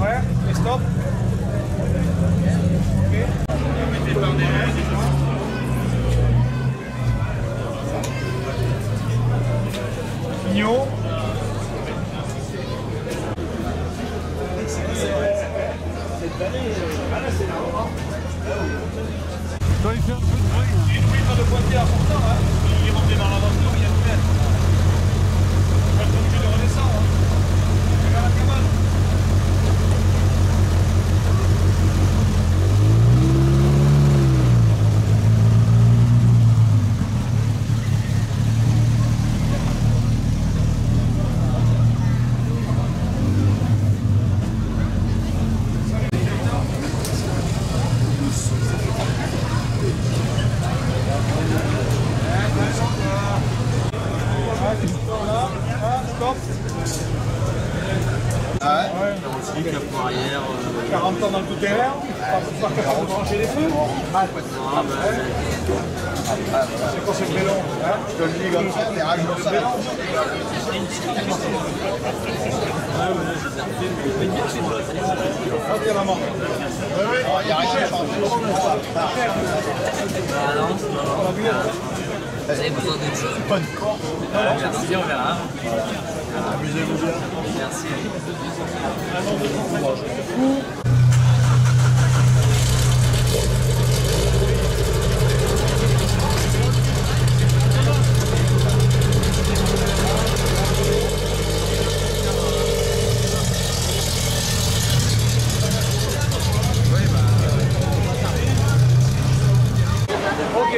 Ouais, et stop. Ok. Mignon. Toi, il fait un peu de bruit. Il ne pas de pointer important, hein. Il est rentré dans l'aventure, il y a une tête. On va être obligé de redescendre, hein. Regarde la cabane. Stop. Ouais. Aussi, capot arrière. 40 ans dans le tout-terrain, pas capable de brancher les feux. C'est quoi ce vélo, hein? Je te le dis comme ça, mais rage comme ça. Pas bien la mort. Il n'y a rien à changer. Ah non, vous avez besoin d'autre chose. Merci, on verra. Amusez-vous bien. Merci. Ok.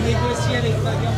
Négocier avec Fabien.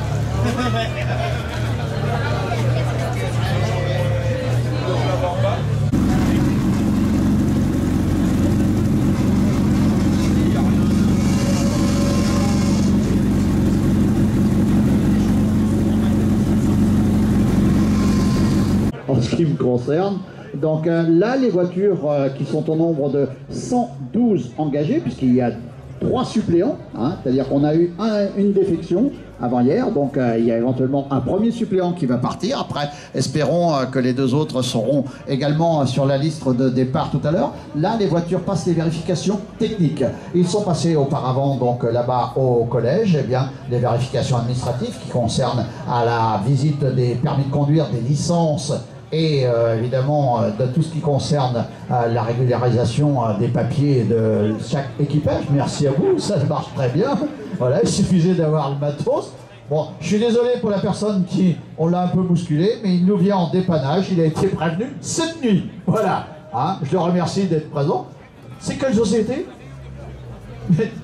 En ce qui me concerne. Donc là, les voitures qui sont au nombre de 112 engagées, puisqu'il y a 3 suppléants, hein, c'est-à-dire qu'on a eu une défection avant-hier, donc il y a éventuellement un premier suppléant qui va partir. Après, espérons que les 2 autres seront également sur la liste de départ tout à l'heure. Là, les voitures passent les vérifications techniques. Ils sont passés auparavant, donc là-bas au collège, eh bien, les vérifications administratives qui concernent à la visite des permis de conduire, des licences, et évidemment de tout ce qui concerne la régularisation des papiers de chaque équipage. Merci à vous, ça marche très bien. Voilà, il suffisait d'avoir le matos. Bon, je suis désolé pour la personne qui, on l'a un peu bousculé, mais il nous vient en dépannage, il a été prévenu cette nuit. Voilà, hein, je le remercie d'être présent. C'est quelle société?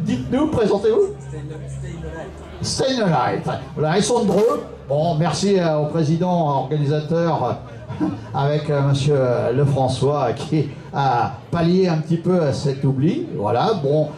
Dites-nous, présentez-vous. Stainlight. Voilà, ils sont de Dreux. Bon, merci au président organisateur avec monsieur Lefrançois qui a pallié un petit peu cet oubli. Voilà, bon,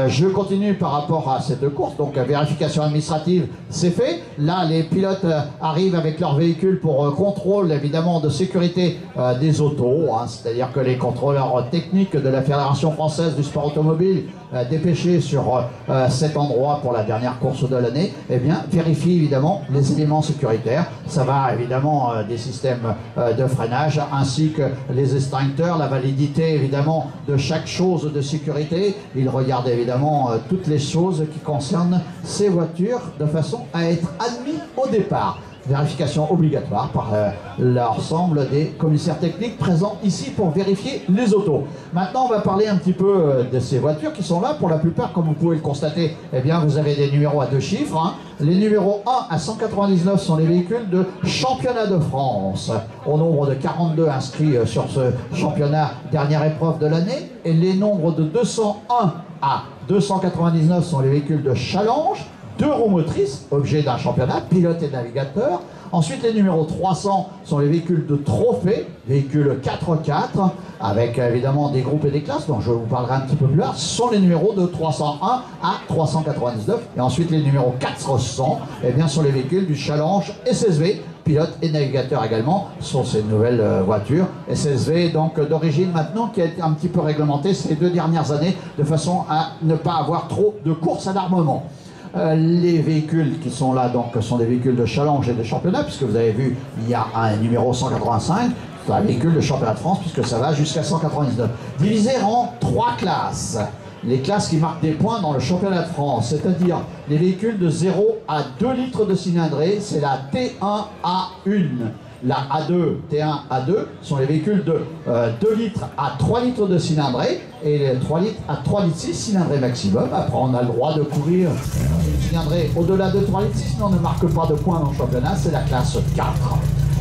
je continue par rapport à cette course. Donc, vérification administrative, c'est fait. Là, les pilotes arrivent avec leur véhicule pour contrôle, évidemment, de sécurité des autos. Hein, c'est-à-dire que les contrôleurs techniques de la Fédération française du sport automobile dépêchés sur cet endroit pour la dernière course de l'année, eh bien, vérifient évidemment les éléments sécuritaires. Ça va évidemment des systèmes de freinage, ainsi que les extincteurs, la validité évidemment de chaque chose de sécurité. Il regarde évidemment toutes les choses qui concernent ces voitures de façon à être admis au départ. Vérification obligatoire par l'ensemble des commissaires techniques présents ici pour vérifier les autos. Maintenant, on va parler un petit peu de ces voitures qui sont là. Pour la plupart, comme vous pouvez le constater, eh bien, vous avez des numéros à 2 chiffres. Hein. Les numéros 1 à 199 sont les véhicules de championnat de France. Au nombre de 42 inscrits sur ce championnat, dernière épreuve de l'année. Et les nombres de 201 à 299 sont les véhicules de challenge. 2 roues motrices, objet d'un championnat, pilote et navigateur. Ensuite, les numéros 300 sont les véhicules de trophée, véhicules 4x4, avec évidemment des groupes et des classes, dont je vous parlerai un petit peu plus tard. Ce sont les numéros de 301 à 399. Et ensuite, les numéros 400, eh bien, sont les véhicules du challenge SSV, pilote et navigateur également, sont ces nouvelles voitures. SSV, donc d'origine maintenant, qui a été un petit peu réglementée ces 2 dernières années, de façon à ne pas avoir trop de courses à l'armement. Les véhicules qui sont là donc sont des véhicules de challenge et de championnat, puisque vous avez vu, il y a un numéro 185, c'est un véhicule de championnat de France, puisque ça va jusqu'à 199. Divisé en 3 classes. Les classes qui marquent des points dans le championnat de France, c'est-à-dire les véhicules de 0 à 2 litres de cylindrée, c'est la T1A1. La A2, T1, A2 sont les véhicules de 2 litres à 3 litres de cylindrée et les 3 litres à 3 litres 6 cylindrée maximum. Après, on a le droit de courir une cylindrée au-delà de 3 litres 6, sinon on ne marque pas de points dans le championnat, c'est la classe 4.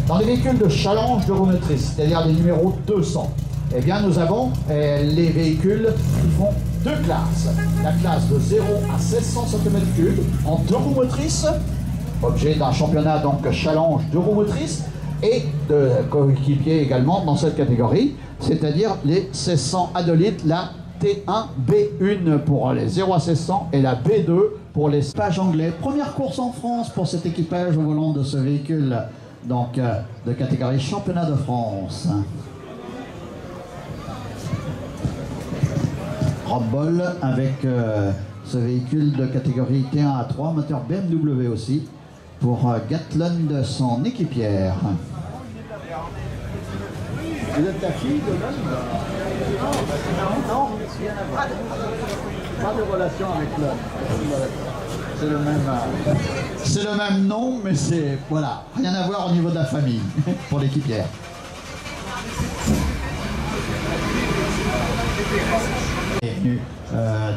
Dans les véhicules de challenge de roue motrice, c'est-à-dire les numéros 200, eh bien nous avons les véhicules qui font 2 classes. La classe de 0 à 1600 cm3 en 2 roues motrices, objet d'un championnat donc challenge de roues motrices, et de coéquipiers également dans cette catégorie, c'est-à-dire les 1600 à 2 litres, la T1B1 pour les 0 à 1600 et la B2 pour les pages anglais. Première course en France pour cet équipage au volant de ce véhicule, donc de catégorie championnat de France. Rob Boll avec ce véhicule de catégorie T1 à 3, moteur BMW aussi, pour Gatland, son équipière. Vous êtes la fille de l'homme? Non, pas de relation avec l'homme. C'est le même nom, mais c'est, voilà, rien à voir au niveau de la famille, pour l'équipière. Elle est venue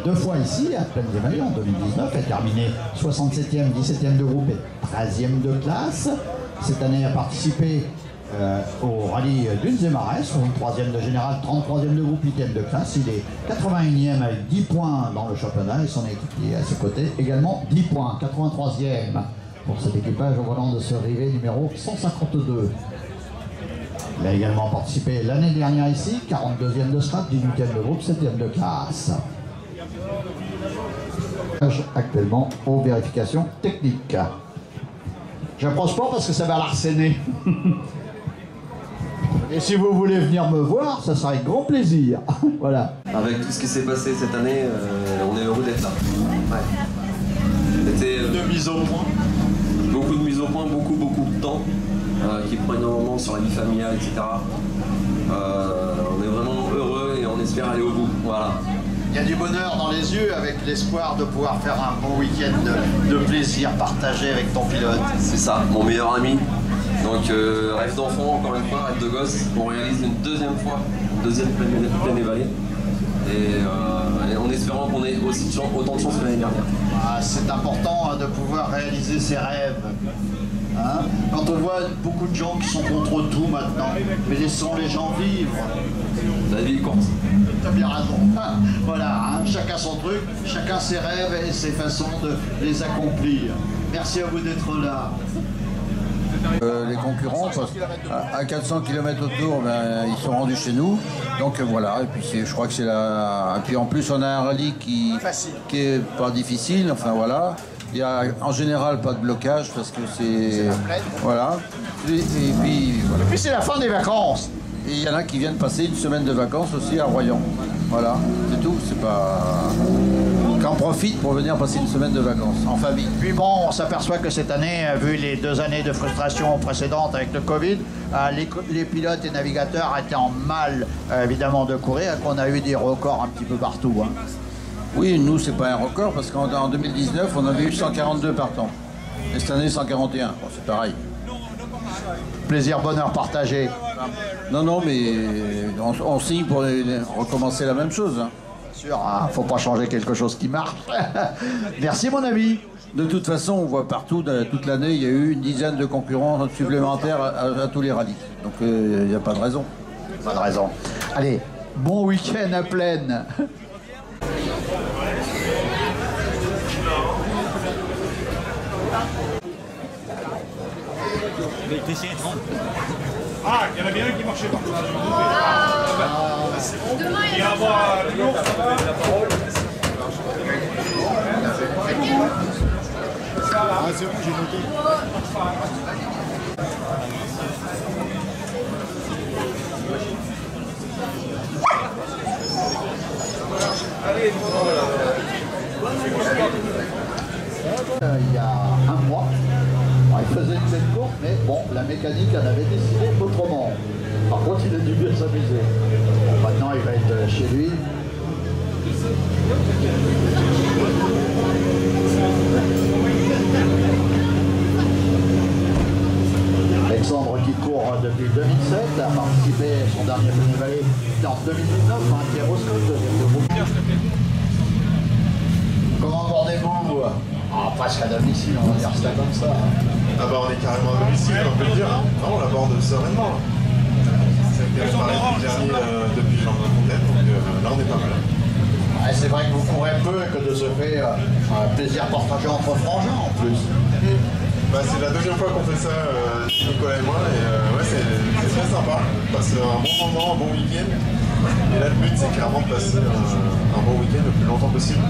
2 fois ici, à Plaine des Mailles en 2019, elle a terminé 67e, 17e de groupe et 13e de classe. Cette année, elle a participé au rallye d'Unzemarès, 63e de général, 33e de groupe, 8e de classe. Il est 81e avec 10 points dans le championnat et son équipier à ses côtés également 10 points, 83e pour cet équipage au volant de ce rivet numéro 152. Il a également participé l'année dernière ici, 42e de strat, 18e de groupe, 7e de classe. Actuellement aux vérifications techniques. J'approche pas parce que ça va l'arsener. Et si vous voulez venir me voir, ça sera avec grand plaisir. Voilà. Avec tout ce qui s'est passé cette année, on est heureux d'être là. Ouais. C'était De mise au point. beaucoup de mise au point, beaucoup de temps qui prend énormément sur la vie familiale, etc. On est vraiment heureux et on espère aller au bout. Voilà. Il y a du bonheur dans les yeux avec l'espoir de pouvoir faire un bon week-end de plaisir partagé avec ton pilote. C'est ça, mon meilleur ami. Donc rêve d'enfant, encore une fois, rêve de gosse. On réalise une deuxième fois, une deuxième pleine évalée. Et en espérant qu'on ait aussi autant de chance que l'année dernière. Ah, c'est important de pouvoir réaliser ses rêves. Hein? Quand on voit beaucoup de gens qui sont contre tout maintenant, mais laissons les gens vivre. La vie est courte. Tu as bien raison. Voilà, hein? Chacun son truc, chacun ses rêves et ses façons de les accomplir. Merci à vous d'être là. Les concurrents, à 400 km autour, ben, ils sont rendus chez nous. Donc voilà, et puis je crois que c'est la. Et puis en plus, on a un rallye qui est pas difficile, enfin voilà. Il y a en général pas de blocage parce que c'est. Voilà. Et puis voilà. Et puis c'est la fin des vacances. Et il y en a qui viennent passer une semaine de vacances aussi à Royan. Voilà, c'est tout, c'est pas. Quand en profitent pour venir passer une semaine de vacances en famille. Puis bon, on s'aperçoit que cette année, vu les 2 années de frustration précédentes avec le Covid, les pilotes et navigateurs étaient en mal, évidemment, de courir, et qu'on a eu des records un petit peu partout. Hein. Oui, nous, c'est pas un record, parce qu'en 2019, on avait eu 142 partants. Et cette année, 141. Bon, c'est pareil. Plaisir, bonheur partagé. Non, non, mais on signe pour recommencer la même chose. Hein. Sûr, hein, faut pas changer quelque chose qui marche. Merci mon ami. De toute façon, on voit partout, toute l'année, il y a eu une dizaine de concurrents supplémentaires à tous les rallyes. Donc il n'y a pas de raison. Pas de raison. Allez, bon week-end à Plaine. Ah, il y en a bien un qui marchait pas. Demain, il Il y va a avoir l'ours. Ah, c'est bon, j'ai noté. Il y a un mois, il faisait une belle course, mais bon, la mécanique en avait décidé autrement. Par contre, il a dû bien s'amuser. Bon, maintenant, il va être chez lui. Alexandre qui court depuis 2007, a participé à son dernier Bénévalé en 2019, Pierre Roscoe, deuxième de groupe. Comment abordez-vous presque à domicile, on va dire ça comme ça. Ah bah on est carrément à domicile, on peut le dire. Non, on l'aborde sereinement. C'est le dernier depuis Jean-Fontaine, donc là on est pas mal. C'est vrai que vous courez peu et que de ce fait, un plaisir partagé entre frangins en plus. Bah, c'est la deuxième fois qu'on fait ça, Nicolas et moi, et ouais, c'est très sympa. On passe un bon moment, un bon week-end. Et là, le but, c'est clairement de passer un bon week-end le plus longtemps possible.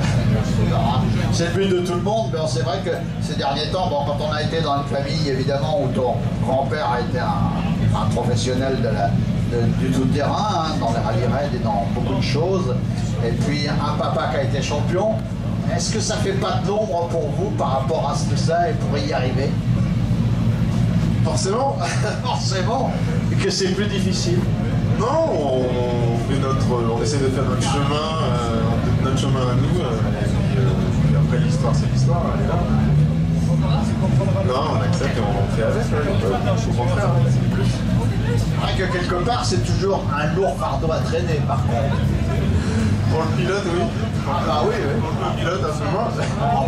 C'est le but de tout le monde, mais c'est vrai que ces derniers temps, bon, quand on a été dans une famille, évidemment, où ton grand-père a été un professionnel du tout-terrain, hein, dans les rallye-raids et dans beaucoup de choses, et puis un papa qui a été champion, est-ce que ça fait pas de l'ombre pour vous par rapport à ce que ça et pour y arriver? Forcément. Forcément, et que c'est plus difficile. Non, on essaie de faire notre chemin à nous, et après l'histoire c'est l'histoire, elle est là. Non, on accepte et on fait avec, au contraire, c'est plus. C'est vrai que quelque part c'est toujours un lourd fardeau à traîner par contre. Pour le pilote, oui. Ah bah oui, oui. Pour le pilote, à ce moment.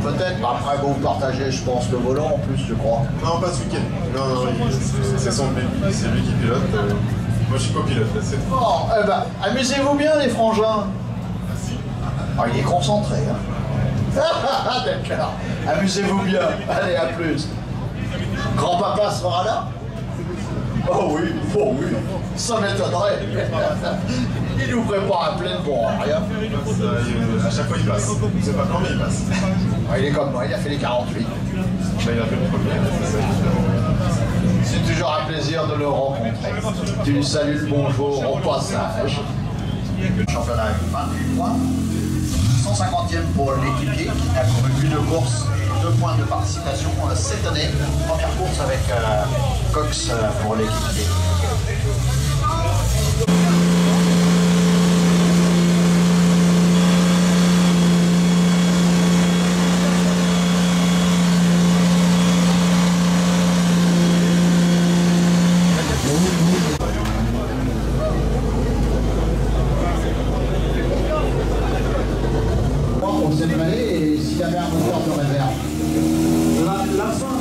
Peut-être, après vous partagez, je pense, le volant en plus, je crois. Non, pas ce week-end. Non, c'est son bébé, c'est lui qui pilote. Moi je suis copilote, c'est tout. Bon, eh ben, amusez-vous bien les frangins. Merci. Ah, il est concentré, hein. D'accord. Amusez-vous bien. Allez, à plus. Grand-papa sera là? Oh oui, ça m'étonnerait. Il nous prépare un plein bon rien. À chaque fois il passe. Je sais pas quand, mais il passe. Il est comme moi, il a fait les 48. Bah, il a fait le premier, c'est ça. C'est toujours un plaisir de le rencontrer. Tu lui salues le bonjour au passage. Le championnat avec 28 points. 150e pour l'équipier qui a couru plus de courses et 2 points de participation cette année. Première course avec Cox pour l'équipier. Et s'il y avait un moteur de réserve. La fin.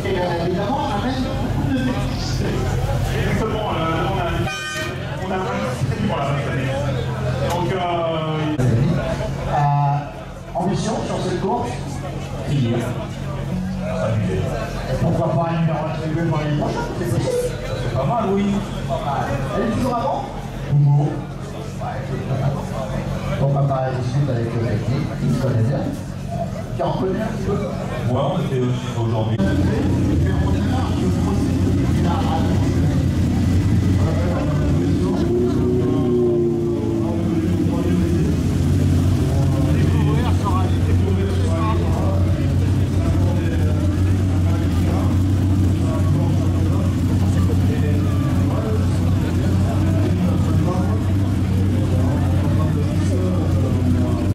Et évidemment, amène beaucoup de technicité. Exactement, on a voilà, donc ambition sur cette course? Et pourquoi pas un numéro attribué pour l'année prochaine? C'est possible. C'est pas mal, oui. Elle est toujours avant? Hugo. Ton papa discute avec le technique, il se connaît bien. Tu en connais un petit peu? Ouais, on était aussi aujourd'hui.